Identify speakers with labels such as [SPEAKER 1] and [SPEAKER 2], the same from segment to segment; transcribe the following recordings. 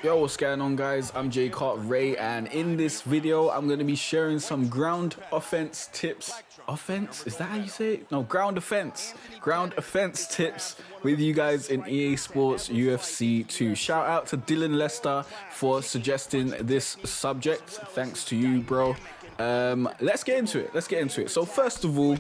[SPEAKER 1] Yo, what's going on, guys? I'm Jay Cartere, and in this video I'm going to be sharing some ground offense tips. Offense? Is that how you say it? No, ground offense tips with you guys in EA Sports UFC 2. Shout out to Dylan Lester for suggesting this subject. Thanks to you, bro. Let's get into it. So first of all,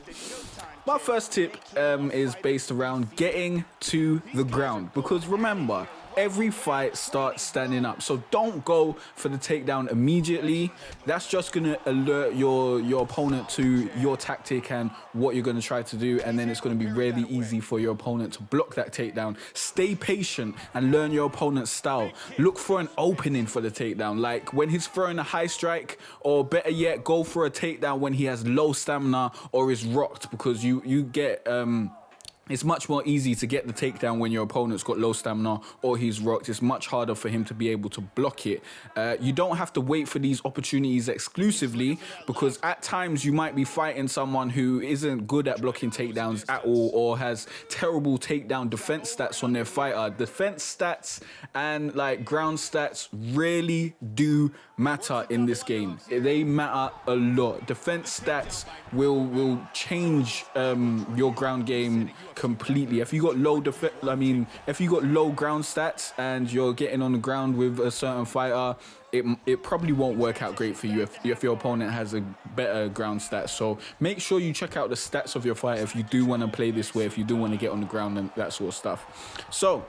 [SPEAKER 1] my first tip is based around getting to the ground, because remember, every fight starts standing up. So don't go for the takedown immediately. That's just going to alert your opponent to your tactic and what you're going to try to do, and then it's going to be really easy for your opponent to block that takedown. Stay patient and learn your opponent's style. Look for an opening for the takedown, like when he's throwing a high strike, or better yet, go for a takedown when he has low stamina or is rocked, because you get it's much more easy to get the takedown when your opponent's got low stamina or he's rocked. It's much harder for him to be able to block it. You don't have to wait for these opportunities exclusively, because at times you might be fighting someone who isn't good at blocking takedowns at all, or has terrible takedown defense stats on their fighter. Defense stats and like ground stats really do matter in this game. They matter a lot. Defense stats will change your ground game completely. If you got low if you got low ground stats and you're getting on the ground with a certain fighter, it probably won't work out great for you if your opponent has a better ground stats. So make sure you check out the stats of your fighter if you do want to play this way, if you do want to get on the ground and that sort of stuff. So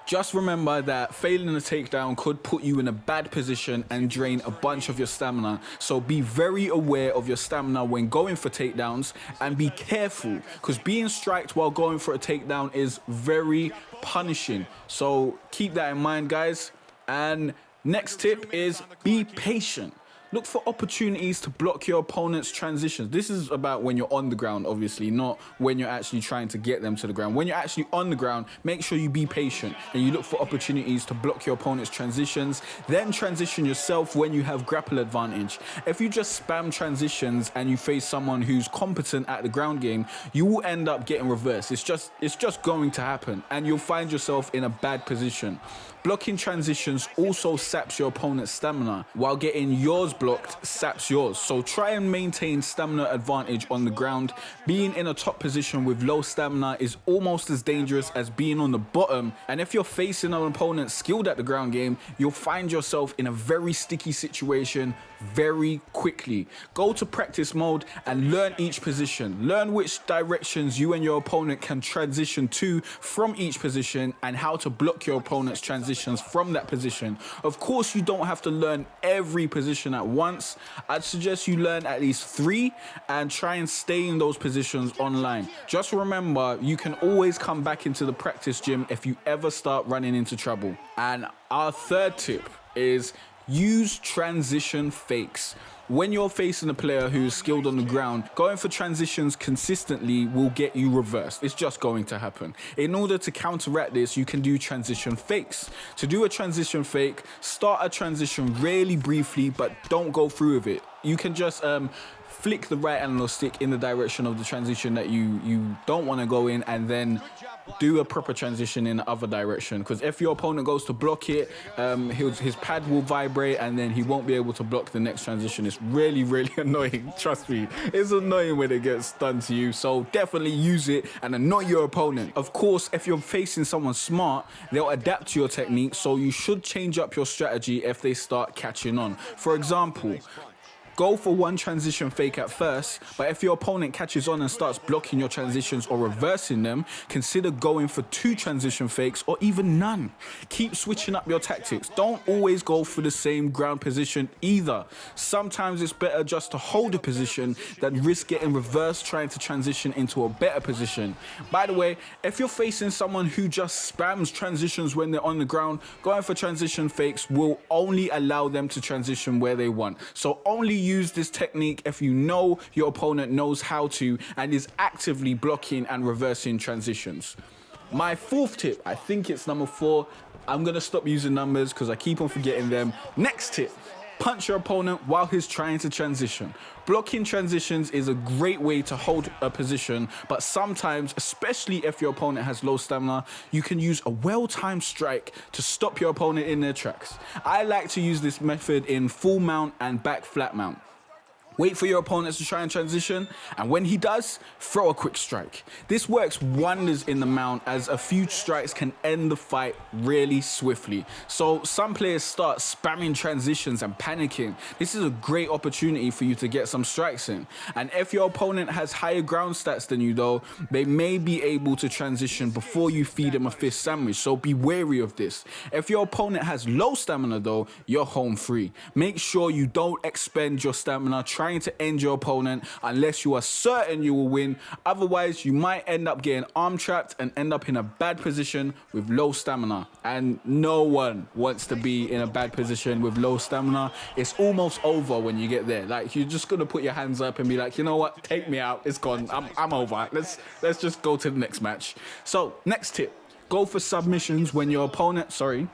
[SPEAKER 1] just remember that failing a takedown could put you in a bad position and drain a bunch of your stamina. So be very aware of your stamina when going for takedowns, and be careful, because being striked while going for a takedown is very punishing. So keep that in mind, guys. And next tip is be patient. Look for opportunities to block your opponent's transitions. This is about when you're on the ground, obviously, not when you're actually trying to get them to the ground. When you're actually on the ground, make sure you be patient and you look for opportunities to block your opponent's transitions. Then transition yourself when you have grapple advantage. If you just spam transitions and you face someone who's competent at the ground game, you will end up getting reversed. It's just going to happen, and you'll find yourself in a bad position. Blocking transitions also saps your opponent's stamina, while getting yours blocked saps yours. So try and maintain stamina advantage on the ground. Being in a top position with low stamina is almost as dangerous as being on the bottom, and if you're facing an opponent skilled at the ground game, you'll find yourself in a very sticky situation very quickly. Go to practice mode and learn each position. Learn which directions you and your opponent can transition to from each position, and how to block your opponent's transitions from that position. Of course, you don't have to learn every position at once. I'd suggest you learn at least 3 and try and stay in those positions online. Just remember, you can always come back into the practice gym if you ever start running into trouble. And our third tip is use transition fakes. When you're facing a player who is skilled on the ground, going for transitions consistently will get you reversed. It's just going to happen. In order to counteract this, you can do transition fakes. To do a transition fake, start a transition really briefly, but don't go through with it. You can just flick the right analog stick in the direction of the transition that you don't want to go in, and then do a proper transition in the other direction. Because if your opponent goes to block it, his pad will vibrate and then he won't be able to block the next transition. It's really, really annoying. Trust me, it's annoying when it gets done to you. So definitely use it and annoy your opponent. Of course, if you're facing someone smart, they'll adapt to your technique, so you should change up your strategy if they start catching on. For example, go for one transition fake at first, but if your opponent catches on and starts blocking your transitions or reversing them, consider going for 2 transition fakes or even none. Keep switching up your tactics. Don't always go for the same ground position either. Sometimes it's better just to hold a position than risk getting reversed trying to transition into a better position. By the way, if you're facing someone who just spams transitions when they're on the ground, going for transition fakes will only allow them to transition where they want. So only use this technique if you know your opponent knows how to and is actively blocking and reversing transitions. My fourth tip, I think it's number 4. I'm going to stop using numbers because I keep on forgetting them. Next tip Punch your opponent while he's trying to transition. Blocking transitions is a great way to hold a position, but sometimes, especially if your opponent has low stamina, you can use a well-timed strike to stop your opponent in their tracks. I like to use this method in full mount and back flat mount. Wait for your opponents to try and transition, and when he does, throw a quick strike. This works wonders in the mount, as a few strikes can end the fight really swiftly. So some players start spamming transitions and panicking. This is a great opportunity for you to get some strikes in. And if your opponent has higher ground stats than you though, they may be able to transition before you feed them a fist sandwich, so be wary of this. If your opponent has low stamina though, you're home free. Make sure you don't expend your stamina trying to end your opponent unless you are certain you will win. Otherwise, you might end up getting arm trapped and end up in a bad position with low stamina. And no one wants to be in a bad position with low stamina. It's almost over when you get there. Like, you're just gonna put your hands up and be like, you know what, take me out, it's gone, I'm over. Let's just go to the next match. So next tip, go for submissions when your opponent, sorry,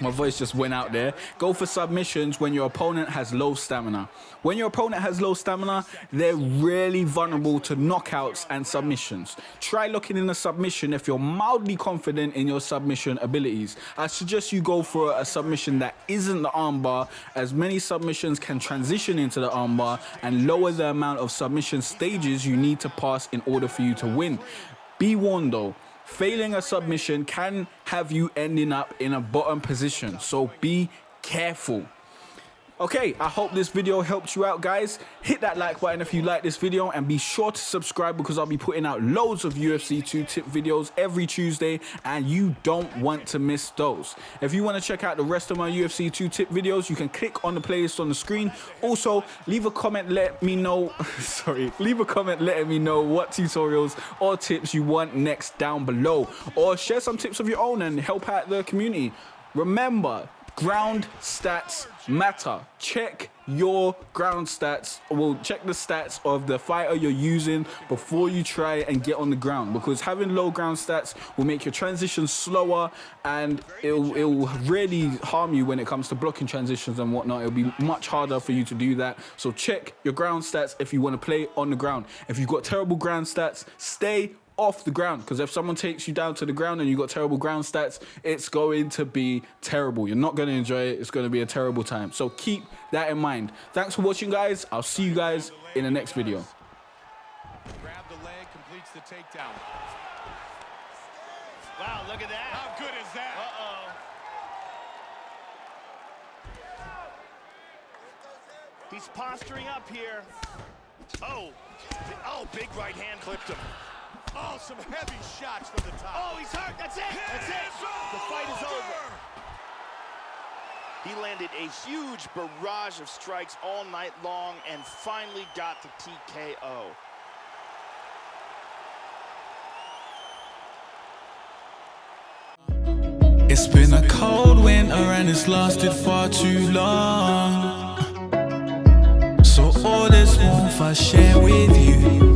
[SPEAKER 1] my voice just went out there. Go for submissions when your opponent has low stamina. When your opponent has low stamina, they're really vulnerable to knockouts and submissions. Try locking in a submission if you're mildly confident in your submission abilities. I suggest you go for a submission that isn't the armbar, as many submissions can transition into the armbar and lower the amount of submission stages you need to pass in order for you to win. Be warned though, failing a submission can have you ending up in a bottom position, so be careful. Okay, I hope this video helped you out, guys. Hit that like button if you like this video, and be sure to subscribe because I'll be putting out loads of UFC 2 tip videos every Tuesday, and you don't want to miss those. If you want to check out the rest of my UFC 2 tip videos, you can click on the playlist on the screen. Also, leave a comment letting me know leave a comment letting me know what tutorials or tips you want next down below, or share some tips of your own and help out the community. Remember, ground stats matter. Check your ground stats. Well, check the stats of the fighter you're using before you try and get on the ground, because having low ground stats will make your transitions slower, and it'll really harm you when it comes to blocking transitions and whatnot. It'll be much harder for you to do that. So check your ground stats if you want to play on the ground. If you've got terrible ground stats, stay off the ground, because if someone takes you down to the ground and you've got terrible ground stats, it's going to be terrible. You're not going to enjoy it. It's going to be a terrible time. So keep that in mind. Thanks for watching, guys. I'll see you guys in the next video.
[SPEAKER 2] Grab the leg, completes the takedown.
[SPEAKER 3] Wow, look at that.
[SPEAKER 2] How good is that?
[SPEAKER 3] Uh-oh. He's posturing up here. Oh, big right hand clipped him.
[SPEAKER 2] Oh, some heavy shots from the top.
[SPEAKER 3] Oh, he's hurt. That's it. That's it. The fight is over. He landed a huge barrage of strikes all night long and finally got the TKO.
[SPEAKER 4] It's been a cold winter and it's lasted far too long. So all this warmth I share with you.